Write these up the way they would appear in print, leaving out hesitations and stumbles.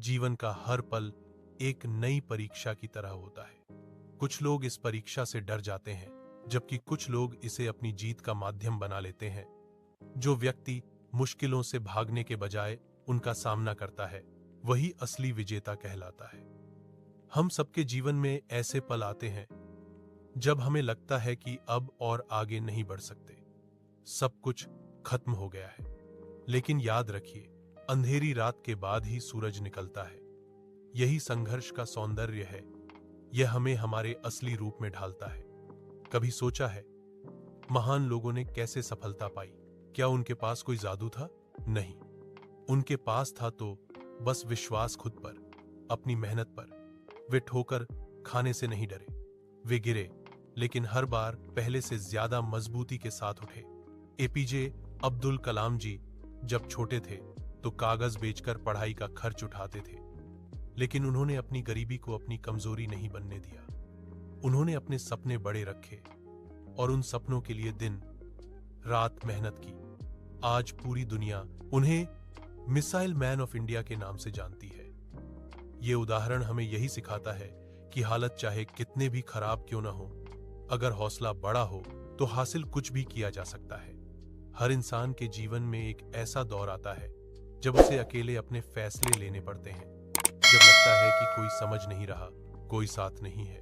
जीवन का हर पल एक नई परीक्षा की तरह होता है। कुछ लोग इस परीक्षा से डर जाते हैं, जबकि कुछ लोग इसे अपनी जीत का माध्यम बना लेते हैं। जो व्यक्ति मुश्किलों से भागने के बजाय उनका सामना करता है, वही असली विजेता कहलाता है। हम सबके जीवन में ऐसे पल आते हैं जब हमें लगता है कि अब और आगे नहीं बढ़ सकते, सब कुछ खत्म हो गया है। लेकिन याद रखिए, अंधेरी रात के बाद ही सूरज निकलता है। यही संघर्ष का सौंदर्य है। यह हमें हमारे असली रूप में ढालता है। कभी सोचा है महान लोगों ने कैसे सफलता पाई? क्या उनके पास कोई जादू था? नहीं। उनके पास था तो बस विश्वास खुद पर, अपनी मेहनत पर। वे ठोकर खाने से नहीं डरे। वे गिरे, लेकिन हर बार पहले से ज्यादा मजबूती के साथ उठे। एपीजे अब्दुल कलाम जी जब छोटे थे तो कागज बेचकर पढ़ाई का खर्च उठाते थे, लेकिन उन्होंने अपनी गरीबी को अपनी कमजोरी नहीं बनने दिया। उन्होंने अपने सपने बड़े रखे और उन सपनों के लिए दिन रात मेहनत की। आज पूरी दुनिया उन्हें मिसाइल मैन ऑफ इंडिया के नाम से जानती है। ये उदाहरण हमें यही सिखाता है कि हालत चाहे कितने भी खराब क्यों ना हो, अगर हौसला बड़ा हो तो हासिल कुछ भी किया जा सकता है। हर इंसान के जीवन में एक ऐसा दौर आता है जब उसे अकेले अपने फैसले लेने पड़ते हैं, जब लगता है कि कोई समझ नहीं रहा, कोई साथ नहीं है।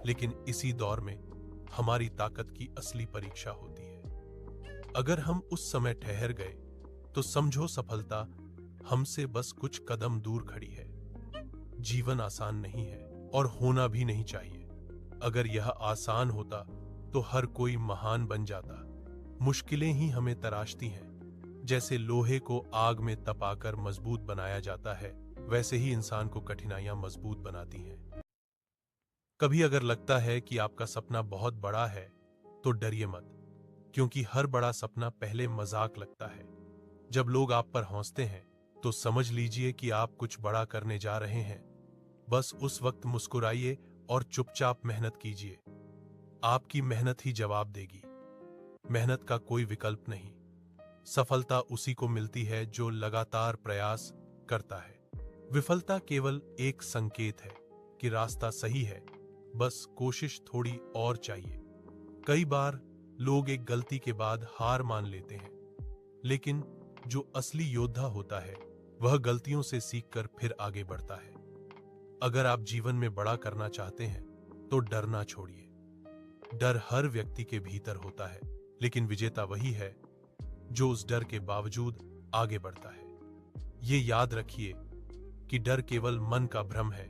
लेकिन इसी दौर में हमारी ताकत की असली परीक्षा होती है। अगर हम उस समय ठहर गए तो समझो सफलता हमसे बस कुछ कदम दूर खड़ी है। जीवन आसान नहीं है और होना भी नहीं चाहिए। अगर यह आसान होता तो हर कोई महान बन जाता। मुश्किलें ही हमें तराशती हैं। जैसे लोहे को आग में तपाकर मजबूत बनाया जाता है, वैसे ही इंसान को कठिनाइयां मजबूत बनाती हैं। कभी अगर लगता है कि आपका सपना बहुत बड़ा है तो डरिए मत, क्योंकि हर बड़ा सपना पहले मजाक लगता है। जब लोग आप पर हंसते हैं तो समझ लीजिए कि आप कुछ बड़ा करने जा रहे हैं। बस उस वक्त मुस्कुराइए और चुपचाप मेहनत कीजिए। आपकी मेहनत ही जवाब देगी। मेहनत का कोई विकल्प नहीं। सफलता उसी को मिलती है जो लगातार प्रयास करता है। विफलता केवल एक संकेत है कि रास्ता सही है, बस कोशिश थोड़ी और चाहिए। कई बार लोग एक गलती के बाद हार मान लेते हैं, लेकिन जो असली योद्धा होता है वह गलतियों से सीखकर फिर आगे बढ़ता है। अगर आप जीवन में बड़ा करना चाहते हैं तो डरना छोड़िए। डर हर व्यक्ति के भीतर होता है, लेकिन विजेता वही है जो उस डर के बावजूद आगे बढ़ता है। ये याद रखिए कि डर केवल मन का भ्रम है,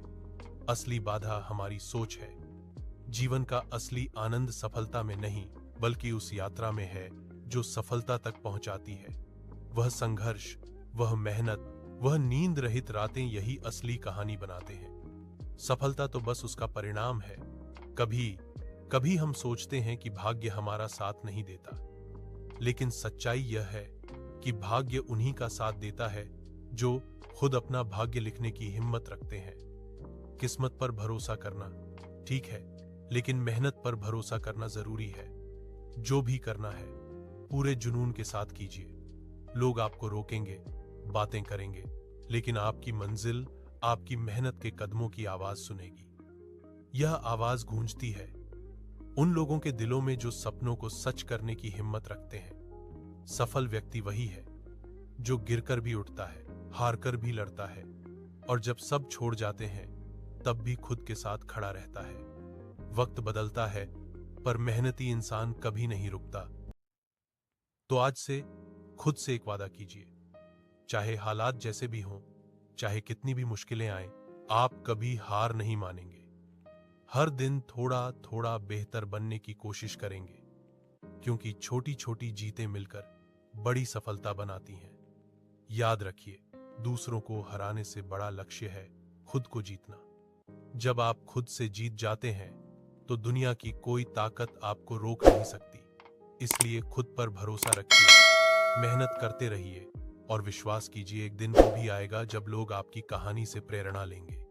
असली बाधा हमारी सोच है। जीवन का असली आनंद सफलता में नहीं, बल्कि उस यात्रा में है जो सफलता तक पहुंचाती है। वह संघर्ष, वह मेहनत, वह नींद रहित रातें यही असली कहानी बनाते हैं। सफलता तो बस उसका परिणाम है। कभी कभी हम सोचते हैं कि भाग्य हमारा साथ नहीं देता, लेकिन सच्चाई यह है कि भाग्य उन्हीं का साथ देता है जो खुद अपना भाग्य लिखने की हिम्मत रखते हैं। किस्मत पर भरोसा करना ठीक है, लेकिन मेहनत पर भरोसा करना जरूरी है। जो भी करना है पूरे जुनून के साथ कीजिए। लोग आपको रोकेंगे, बातें करेंगे, लेकिन आपकी मंजिल आपकी मेहनत के कदमों की आवाज सुनेगी। यह आवाज गूंजती है उन लोगों के दिलों में जो सपनों को सच करने की हिम्मत रखते हैं। सफल व्यक्ति वही है जो गिरकर भी उठता है, हारकर भी लड़ता है, और जब सब छोड़ जाते हैं तब भी खुद के साथ खड़ा रहता है। वक्त बदलता है, पर मेहनती इंसान कभी नहीं रुकता। तो आज से खुद से एक वादा कीजिए, चाहे हालात जैसे भी हों, चाहे कितनी भी मुश्किलें आए, आप कभी हार नहीं मानेंगे। हर दिन थोड़ा थोड़ा बेहतर बनने की कोशिश करेंगे, क्योंकि छोटी छोटी जीतें मिलकर बड़ी सफलता बनाती हैं। याद रखिए, दूसरों को हराने से बड़ा लक्ष्य है खुद को जीतना। जब आप खुद से जीत जाते हैं तो दुनिया की कोई ताकत आपको रोक नहीं सकती। इसलिए खुद पर भरोसा रखिए, मेहनत करते रहिए और विश्वास कीजिए, एक दिन वो भी आएगा जब लोग आपकी कहानी से प्रेरणा लेंगे।